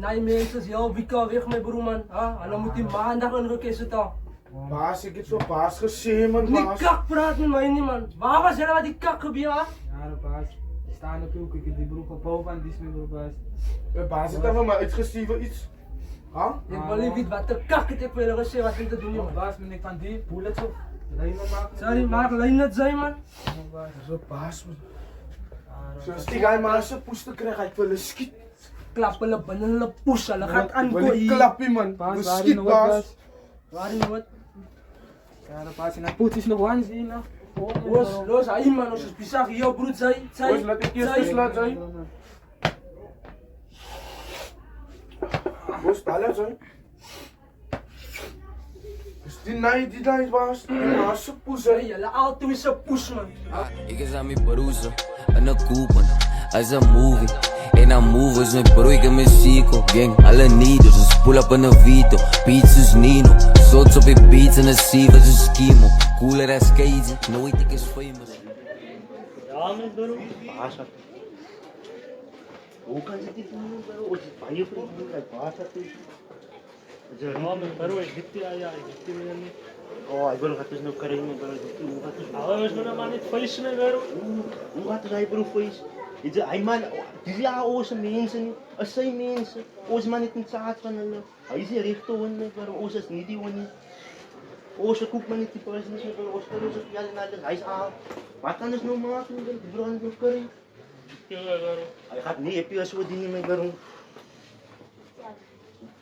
Nee mensen, heel week weg mijn broer man. En dan moet hij maandag een request dan. Baas, ik heb zo'n baas gezien, man, Niet baas. kak praat met mij niet man. Waar was jij wat die kak gebeurd? Ja, baas. Die staan op ook. Ik heb die broek op boven, die is mijn broer, baas. Ja, baas, het even maar uitgeschreven iets. Huh? Ik wil niet weten wat de kak het heb willen gezegd wat ik te doen man. Baas, ben ik van die bullets op. Lijnen maken. Sorry, maar alleen het zijn man. Zo'n baas, man. Zoals die guy maar zijn poes te krijgen, ik wil een schiet. Klappen le binnen le poes, hulle gaat aan Ik wil een klappie, man. Baas, We waar schiet, in baas. Waar is het? Ja, baas, en dan poets is nog one zien, nou. Los, aí man, ons is bizar hier broer, zij. Boys, laat ik eerst slaat zijn. Boys, balen zijn. Dus die night, baas. Die maar zijn poes, Zij, hè. hulle altijd is een poes man. Ik aan mijn Perusa, en een Cuban, als een movie. En aan movies met broeike met Zico. Gang, alle nidos, dus pull up in een Vito. Beats is Nino, zots op je beats en een Siva is Skimo. Cooler as Casey, nooit ik is famous. Ja, mijn bro. Baas had. Hoe kan je dit doen, bro? Als je van je vriend doet, like baas had is. Ja, mijn bro, ik dit ja, ik dit weer niet. Oh, ik wil het dus nog krijgen, bro. Hoe gaat het? Ah, we zullen maar niet face mee, bro. Hoe gaat het, hij bro face? Hij man, die ja, onze mensen, als zijn mensen, onze man niet in zaad van hulle. Hij is hier recht toe, bro. Onze is niet die one. Onze koek man niet die person is, bro. Onze kan onze via naar de reis aan. Wat kan dus nou maken, bro? Die bro is nog krijgen. Hij gaat niet, heb je zo dingen mee, bro.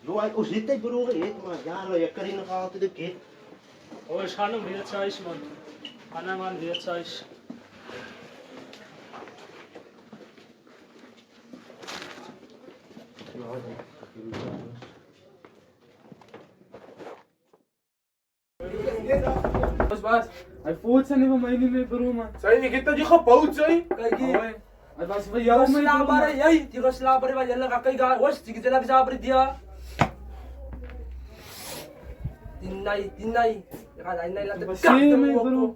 Zo, hij zit hij, bro, maar ja, je kan nog altijd de kid. Oh, ich kann weer size man. Kann man weer size. Baas, hij voelt zijn niet van mij niet meer, broer, man. Zijn, ik heb dat je gebouwd, zijn. Kijk hier. Hij was van jou, Die mijn broer, geslapen, man. jij, die geslapen, wat jullie gaan kijken. Was, die geslapen sabre dia. Tinay. Je gaat hij laten Wat kak zie je, dan mijn ook. broer?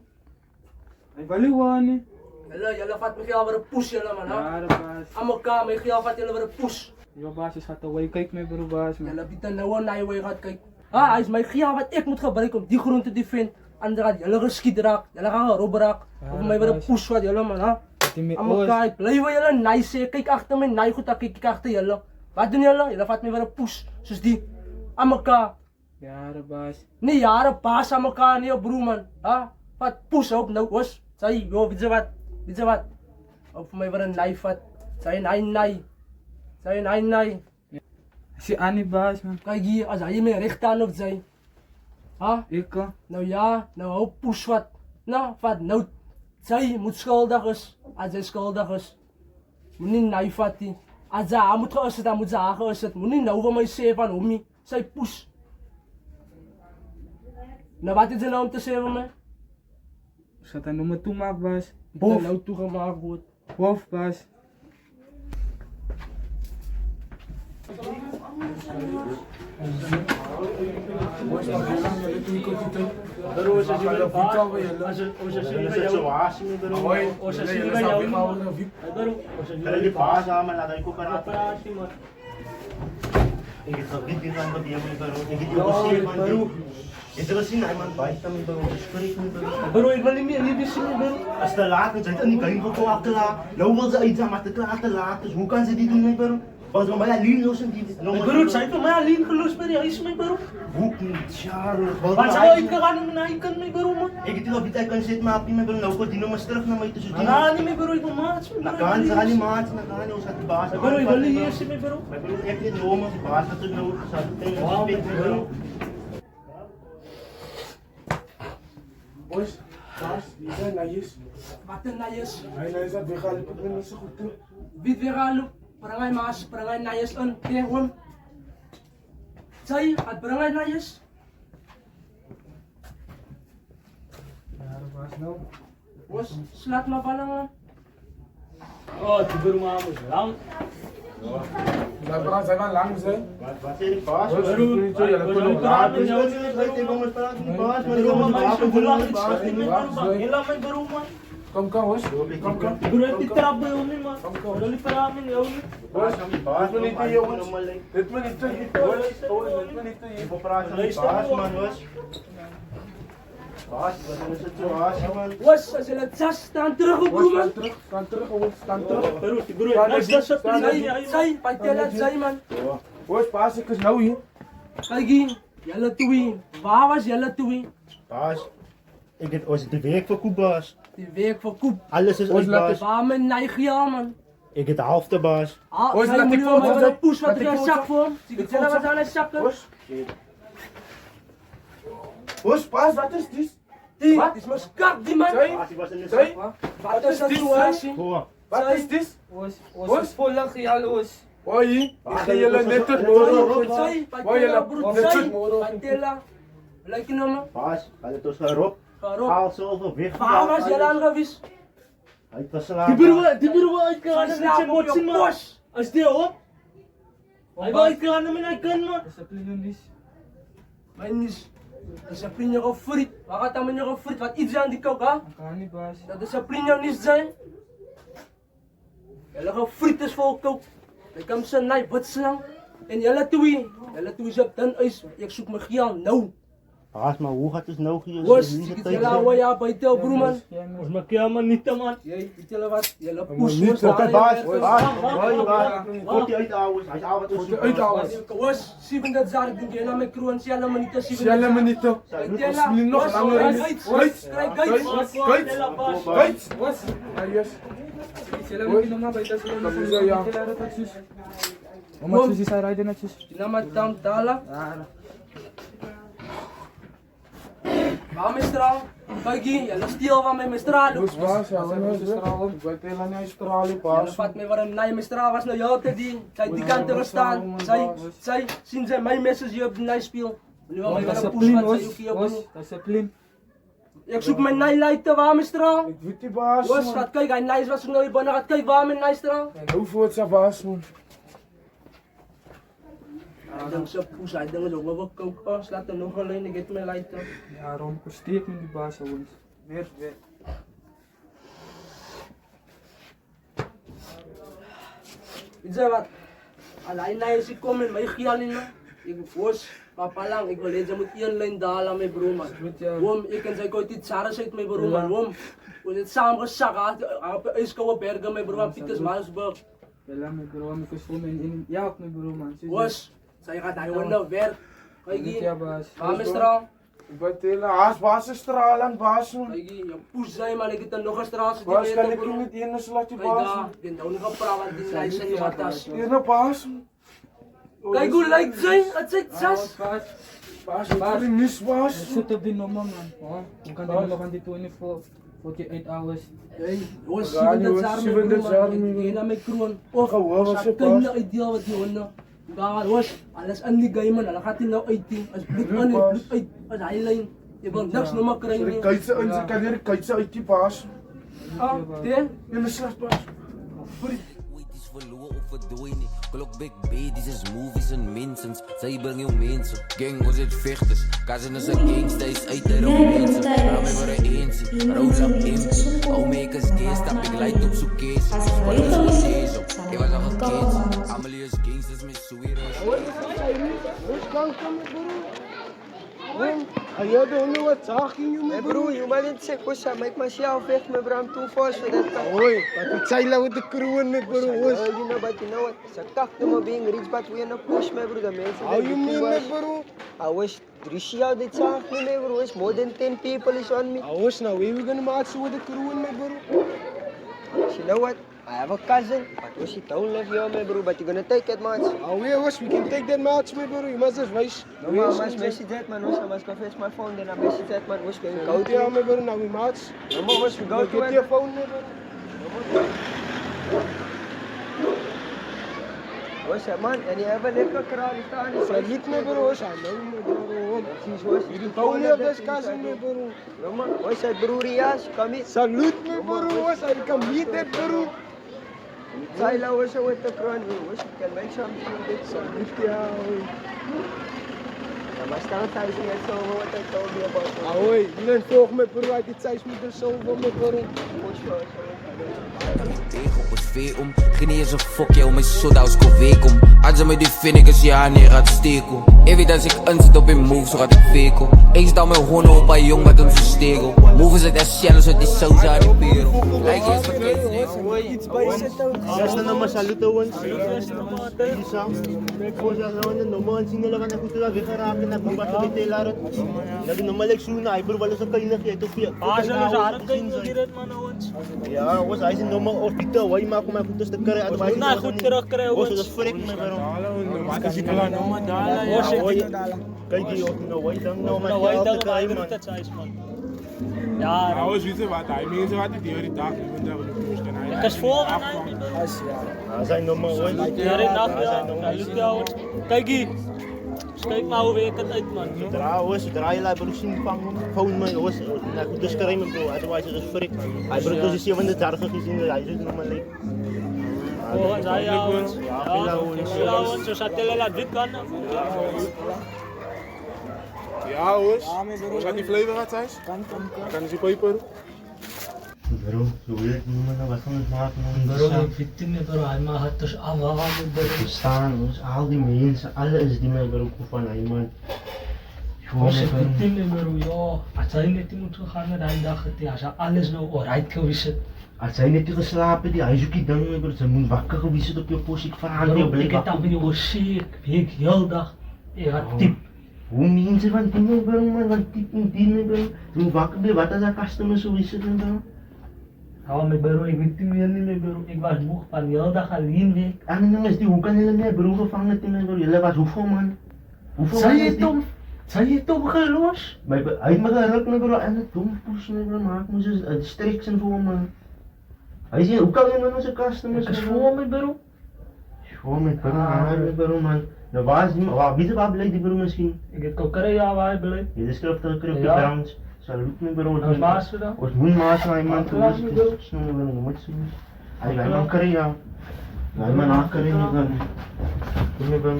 Hij wil je wel niet. Jullie vat me geel weer een poes jullie man. Ja, de baas. Aan elkaar, mijn geel vat jullie weer een poes. Yo, baas, je gaat away. Kijk, mijn broer, baas, man. Jullie bieden nou naar je way gaat kijken. Hij is mijn geel wat ik moet gebruiken om die groente te vinden. Anders gaat jullie geschiet raak, jullie gaan gerobben raak. Of mij weer een poes wat jullie man. Aan elkaar, ik blijf jullie nice. Kijk achter me, nee goed, dan kijk ik achter jullie. Wat doen jullie? Jullie vat me weer een poes. Zoals die. Aan elkaar. Ja, de baas. Nee, jaren paas aan elkaar, nee, broer man. Wat poes op, nou, was. Zei, joh, weet je wat? Of voor mij weer een knife wat. Zei, nee. Ik zie aan die baas, man. Kijk hier, als hij me recht aan op zijn. Ik, Nou ja, nou hou poes wat. Nou, wat, nou. Zij moet schuldig is. Als hij schuldig is. Moet niet knife wat die. Als hij moet geëssen, dan moet ze haar geëssen. Moet niet nou van mij zeggen van homie. Zij poes. Nou, wat is er nou om te zeggen van mij? ik zat aan nummer 2 maken, baas. Ik Bof, ben nou toegemaakt wordt. bof, baas. Bro, als je weer vaart, als je zien bij jou, als je zien bij jou, bro, als je Kaya di baas ah, malagay ko pa na. praat je man. Ik heb het niet aan wat die hebben, bro. Ik heb die gezien, man. Bro. Je hebt gezien, hij man, bijt dan, bro. Spreek me, bro. Bro, ik wil niet zien, bro. Als te laat is, het niet kan je gewoon achterlaten. Nou wil ze iets aan, maar te laat. Dus hoe kan ze dit doen, bro? Als we maar alleen lossen die. Bro, zijn voor mij alleen gelost bij die huis, mijn bro. Hoe niet, ja, Wat zou ik gaan naar je kant, mijn bro, man? Ik heb die op die tijd kan zitten, maar mijn bro. Nou, die nummers terug naar mij tussen die. Nou, niet meer, bro, ik wil maats, mijn Nou, bro. kan ze gaan die maat, dan gaan we ons uit de baas. Bro, ik wil niet hier zien, mijn bro. Maar bro, ik heb dit nomen, die baas had het nodig. Ze hadden het Wauw, tegen me, bro. Boys, baas, die zijn nice. Wat een nayes. Hij is dat weggehaald, ik ben niet zo goed toe. Wie weer halo? Perangay mas, perangay nayes on. Tehon. Zij, at perangay nayes. Ja, de baas, nou. Was, slaat maar pala man. Oh, die bro, man, moet lang. Dat baas, hij was lang, zijn. Wat zeg je, baas? Boys, ik ben niet zo, jullie kunnen nog laat. Dus dat is het, weet je, jongens, praat niet baas, maar ik Bro, kom man, met ik de wil lang baas, iets zeggen, niet mijn baas. bro, man. Heel lang, mijn bro, man. Kom, hoes. Kom. Bro, heb je trap bij ons niet, man? Jullie praten niet, jongen. Boos, dit me niet te jongens. Dit me niet te jongens. Dit me niet te Ik wil praten met baas, man, hoor. Baas, wat is de situatie, man? Was, als je het zas, staan terug op broer man. Staan terug, jongens. Staan terug. Bro, dat is dat Zij, patella, zij man. Boos, baas, ik is nou hier. Kijk hier, jelle toe. Waar was jelle toe? Baas, ik heb ons de week voor Koep, baas. Die week voor koep. Alles is uit, baas. Waar mijn Nigeria man. Ik heb de helft, baas. Ah, zij moet wel maar een poes wat er een zak voor. Zie je zelf wat aan een zak? Boos, baas, wat is dit? Die, dit is mijn skak die man. Baas, ik was in de Zij? zak. Wat is dat situatie? Hoor. Wat is dit? Ons is vol gejal ons. Hoi, ik ga jullie net het Zij, morgen. zij, Hoi, patella jullie. broer, Net zij. het morgen. Patella. Lijkt je nou man? Baas, ga het ons erop. Ga erop. Haal zoveel weg. Waar was jelle aangeweest? Hij was slapen. Die bureau uitgaan Zij met je slaap op motsie, je man. post. Als die op. Hij wil uitgaan met hij kan, man. Discipline dis. Mijn is. Dat is een prinje of friet. Waar gaat dat met je friet? Wat iets aan die kok, hè? Kan niet baas. Dat is een prinje niet zijn. Jelle friet is vol kook. Ik kan zijn nai butslang. En jelle toe is op dan is. Ik zoek mijn gial nou. Baas, maar hoe gaat het nou hier? Was, ik jelle hou ja bij tel broer man. Ons maak je man niet, man. Jij, weet je wat? Jelle poes niet, was Oké, baas. daar. Baas, hoi, baas. Komt hij uit, ouwe. Hij is ouwe tot Komt hij uit, ouwe. Was, 7 jaar ik denk je na mijn crew en jelle maar niet te 7. Jelle me niet te. Misschien nog langer. Kijk, Kijk. Ja, yes. Sila mo kinom na ba ito sila Tapos na yan. Kilaro tatsus. Umat si sa rider na sus. Namat tam tala. Vamos straal. Kijk hier, jelle stil van mijn straal. Boos, baas, ja, wat is er? Ik weet helemaal niet stralen, Jelle baas. vat me waarom na je straal was nou jou te die. Zij die kant er staan. Zij zien zij mijn messes hier op de nij speel. Nu al mijn poes Discipline wat zij ook ons. hier Ons, op. discipline. Ik zoek mijn nijlighten, waar mijn straal? Ik weet die baas, Was, man. gaat kijken, hij nice was nou hier binnen, gaat kijken waar mijn nice straal. En hoe voelt zijn baas, man? Hij denkt zo poes, hij denkt zo, we koken, slaat er nog alleen, ik heb mijn lighten. Ja, rom versteek met die baas ons. Meer weer. Weet je wat? Alleen na is ik kom in mijn gial in me. Ik was, papa lang, ik wil deze moet 1 lijn dalen met broer man. Wom, ik en zij gooit dit saras uit mijn broer man, wom. We het samen gezakt, op ijskoude bergen met broer man, Pieters Maasburg. Wala may bro mi kusum in ya ak may bro man. Was, zij gaat hij gewoon werk. Kijk Niet hier, ja baas. waar mijn straal? Ik weet helemaal, baas is stralen, baas, man. Kijk hier, je poes zijn maar ik heb dan nog een straal zitten. Baas, kan ik je niet in de laten, Kijk baas? daar, ik ben daar nog gepraat, want die lijst zijn niet wat tas. Hier naar baas, man. Kijk hoe lijkt zij, het zit zes. Baas, ik wil mis, baas. Zit op die nummer man. Oh, je kan die nummer van die 48 hours. Hey, was Ja, 7 die jaar was met 7 broer jaar man, met ik ging naar mijn kroon. Och, Gewoon, sa was je kleine pas. idee wat die honden. Daar was, alles aan die guy man, dan gaat hij nou uitdien. Als bloed Ja, aan, pas. bloed uit, als highline. Je wil niks nog maar krijgen. Ik kijk ze in, ze kan hier kijk ze uit die baas. Ah, die? In de slag, baas. Ooit is verloren of verdwenen. Klok big babies is movies en minstens. Zij brengen jou mensen. Gang was het vechters. Kazen is een gangsta is uit de rauw mensen. Raam even een eentje. Roze op imp. Homemakers gay. Stap ik light op zoek case. Wat was mijn deze? Ik was al gekend. Amelie is gangsters met zwieren. Ayo, don't know what's talking you, Hey bro, you might say push up, make myself weg, my bro, I'm too fast for that. Oi, wat ik zei with the crew in me, bro. You know, but you know what? It's a tough to being rich, but we are not push, my bro. The man How you mean, me, bro? I wish Rishi out the talk me, my bro. It's more than 10 people is on me. I wish now we gonna match with the crew in me, bro. You know what? I have a cousin, but we don't live here, my bro. But you're gonna take it, much. Oh, we wish we can take that match, me, bro. You must just wish. No, I must message that, man. I must confess my phone, then I message that, man. Wish we can go Yeah, to. me, bro. Now we match. No more, wish we go to Get your it. phone, me, bro. Wish that, man. And you have a liquor crowd, is there any Salute me, bro. I know me, bro. She's wish. You told me of this cousin, me, bro. No man, wish that bro Riaz, come here. Salute me, bro. I can meet that, bro. Tyler was with the crown, we wish we can make something with it. Salute, yeah. Mas dan thuis niet zo wat ik al die bot. Ahoy, ilan volg me bro, uit dit size moet er zo van me bro. Tegen op het vee om. Geen eens een fokje om mijn soda als week om. Als ze me die vinnigers ja neer gaat steken. Even als ik unzit op een move, zo gaat ik veken. Eens dan mijn honden op een jong met hem zo steken. Move is het echt challenge uit die saus aan die peren. Lijkt eens verkeerd. Iets bij je zitten. Basta naman saluto once. Isang. Kung sa naman na naman sinala ka na kung sila vikarami na bumasa kay Taylor. Lagi naman like suna ay bro wala sa kayo na kaya to fiya. Asal sa harap kayo giret man once. Ja, was ay sin naman of dito way ma kuma kung to kare at bay. Na goed kare Was once. dat freak me bro. Mata si pala naman. Kay di of no way lang no man. Na way dag ay man. Man. Ja, Nou, is weten wat hij meent, wat die die dag, ik ben daar ook niet meer. kas voor aan. Zijn naman way. Yari na alut yaw. Kay kijk maar hoe werkt het uit man. Zodra je laat bro zien pang phone man was na kung to kare me bro. Otherwise it's freak. Ay bro to si man daar gezien ay is naman like. Oh, saya ons. Ja, ons so sa telela dit kan. Ja hoor, was dat die flavor gaat thuis? Kan die peper? Bro, zo weet naman na wat het maken. Bro, victim me bro, ay mahat to awa bro. Staan ons al die mensen, alles die mij bro van hij man. Ons victim me bro, ja. At sy net moet gegaan na daai dag het as alles nou alright gewees het. Als hij net geslapen die hij zoekt die ding bro, ze moet wakker geweest het op je post ik vraag Bro, je ek het dan weer oorseek, week heel dag. Ek het tip. Hoe mensen van dingen bro man, van typen dingen bro. Ze moet wakker bij wat als een customer zo is het bro. Ja, my bro, ek weet nie meer nie my bro. Ek was moeg van heel dag alleen week. En dan is die hoe kan jullie meer bro gevangen in bro, jullie was hoeveel man? Hoeveel Sy man is het die? hom, sy het hom gelos. Hij heeft me geruk me bro en het dom poes me bro, maar ik moest het streksen voor man. Hij zei, hoe kan je met onze customers? Ek is voor my bro. Gewoon met bro, met bro man. Nou waar is die, wie is waar blij die bro misschien? Ek het kokere ja waar hy bly. Je de schrift terug op je Ja. browns. Salut me bro. Ons baas vir dan. Ons moet maar zijn man toe. Ja, me bro. Snel me bro, moet zien. Hij gaat maar keren ja. Hij maar na keren me bro. Kom me bro.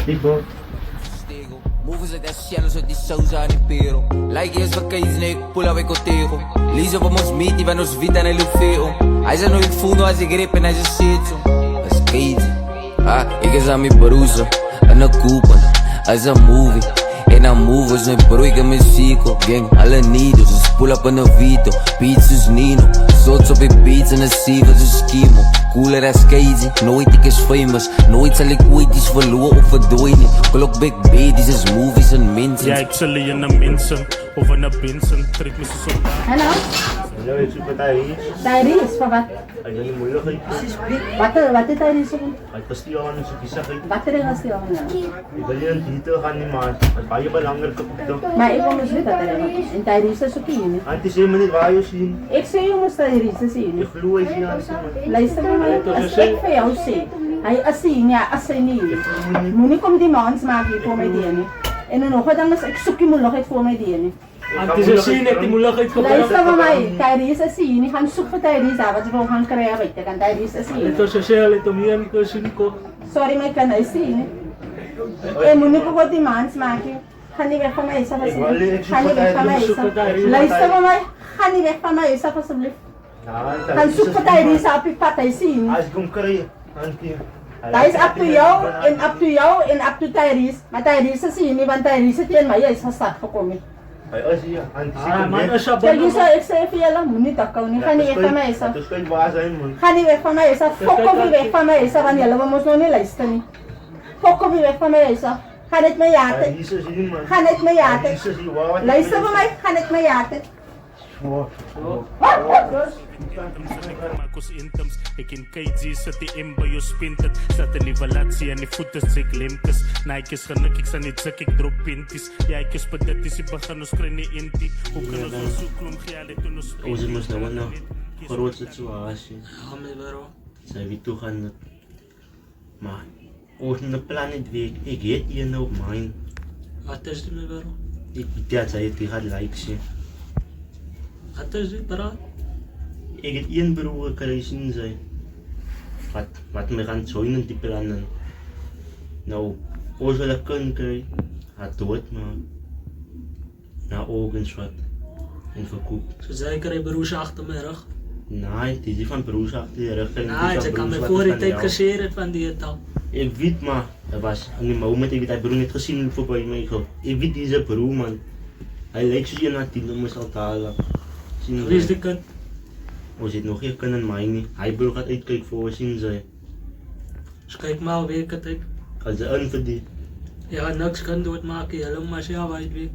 Dik bro. Stego. Moves like that challenge uit die saus aan die peren. Lijkt eens verkeerd nee, ik pull up ik tegen. Lisa van ons meet, die van ons wit en hij loopt veel. Hij zei nou ik voel nou als ik rip en hij zei shit zo. Dat is crazy. Ik is aan mijn broer en een koepen. Als een movie. En aan moves met broeike muziek. Gang, alle needles, dus pull up in een Vito. Beats is Nino. Zots op je beats en een zeven is schemo. Cooler as Casey, nooit ik is famous. Nooit zal ik ooit iets verloren of verdwijnen. Klok big babies is movies en mensen. Ja, ik zal je naar mensen of naar Binsen. Trek me zo. Hallo, Hallo, ik zoek met hij hier. Tyrese, van wat? Hij is niet moeilijk. Wat is Tyrese? Hij past die aan zo'n kisa. Wat is er stil van? Ik wil je een titel gaan niet maar. Het is bij belangrijk kapot. Maar ik wil dus weten dat er is. En Tyrese is ook hier. Het is helemaal niet waar je ziet. Ik zei jongens Tyrese zien. Je geloof is niet aan het Luister naar mij, als ik voor jou zeg, hij is zien, ja, als hij niet. Moet niet om die maand maken voor mij dienen. En dan nog wat anders, ik zoek die moeilijkheid voor mij dienen. Het is 'n sien ek die moeilikheid Luister naar mij, Tyrese is zien. Ik ga zoeken voor Tyrese, wat we gaan krijgen, weet je, kan Tyrese is zien. Dit is sosiaal het om hier nie sien ko. Sorry, maar ik kan hij zien. En moet niet op die maand maken. Ga niet weg van mij, Isa, alsjeblieft. Ga niet weg van mij, Isa. Luister naar mij, ga niet weg van mij, Isa, alsjeblieft. Gaan zoek voor Tyrese op je pad, hij zien. Hij is gewoon krijgen. Dat is up to jou en up to jou en up to Tyrese. Maar Tyrese zie niet, want Tyrese tegen mij is van stad gekomen. Hij is hier. Man, is Kijk, ik zei voor jou, moet niet dat niet. Ga niet weg van mij, Isa. Dus kan je waar zijn man. Ga niet weg van mij, Isa. Fok op je weg van mij, Isa, want jullie moeten nog niet luisteren. Fok op je weg van mij, Isa. Ga niet mee jaten. Ga niet mee jaten. Luister van mij, ga niet mee jaten. Marcos Intoms, ik in KG zit die in bij je spintet. Zat in die valatie en die voeten zich limtes. Nike is genuk, ik sta niet zak, ik drop pinties. Ja, ik is padetis, ik begin ons krijgen niet inti. Hoe kunnen we zo klom gehaald toen ons spelen? Onze moest nou nog groot situatie. Ja, my bro. Zij wie toe gaan. Maar ons in de planet week, ik heet hier nou op mijn. Wat is dit my bro? Ik weet dat zij het gaat likes. Wat is dit bro? Ik heb één broer gekregen zijn. Wat me gaan joinen die plannen. Nou, ons willen kunnen krijgen. Hij dood, man. Na organs wat. En verkoop. Zo zei ik er broers achter mijn rug. Nee, het is niet van broers achter je rug. Nee, ze kan me voor die tijd kasseren van die taal. Ik weet, maar dat was in die moment, ik weet hij broer niet gezien voorbij mij. Ik weet deze broer, man. Hij lijkt zoals je na 10 moest al talen. Wie is de kind? We zitten nog geen kind in mij niet. Hij broer gaat uitkijken voor zien zij. Dus kijk maar, weet ik het ik. Als ze in verdient. Ja, niks kan doodmaken, helemaal maar ja, weet weet.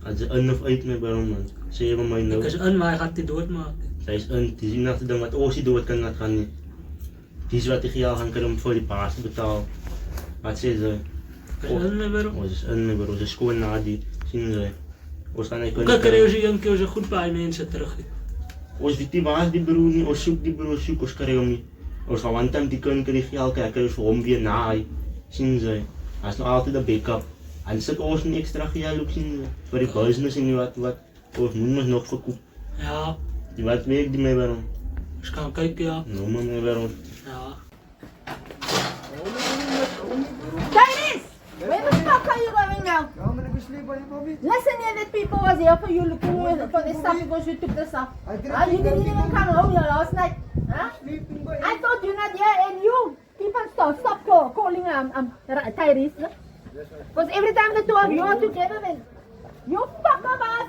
Als ze in of uit met waarom, man. Zeg maar mij nou. Ik is in, maar hij gaat die doodmaken. Zij is in, het is niet te doen wat Oosie dood kan, dat gaan niet. Het is wat ik jou gaan kunnen om voor die paas te betalen. Wat zei ze? Is in met waarom? Ons is in met waarom, ze is gewoon na die, zien ze. Ons gaan niet Kijk, er is een keer zo goed bij mensen terug. Ons weet die waar die broer niet, ons zoek die broer, zoek ons krijg hem niet. Ons gaan one time die kunnen krijg geld kijken, dus voor hem weer na, zien ze. Hij is nog altijd een backup. En zit ons niet extra geld ook, zien ze. Voor die business en wat, ons moet ons nog verkopen. Ja. Die wat weet ik die mee waarom? Dus kan kijken, ja. No, maar mee waarom? Ja. Chinese! Where the fuck are you going now? Listen here, that people was here for you looking for the stuff because you took the stuff. You didn't even come home here last night. Huh? I thought you're not here and you keep on stop calling Tyrese. Because every time the two of you are together, then you fuck about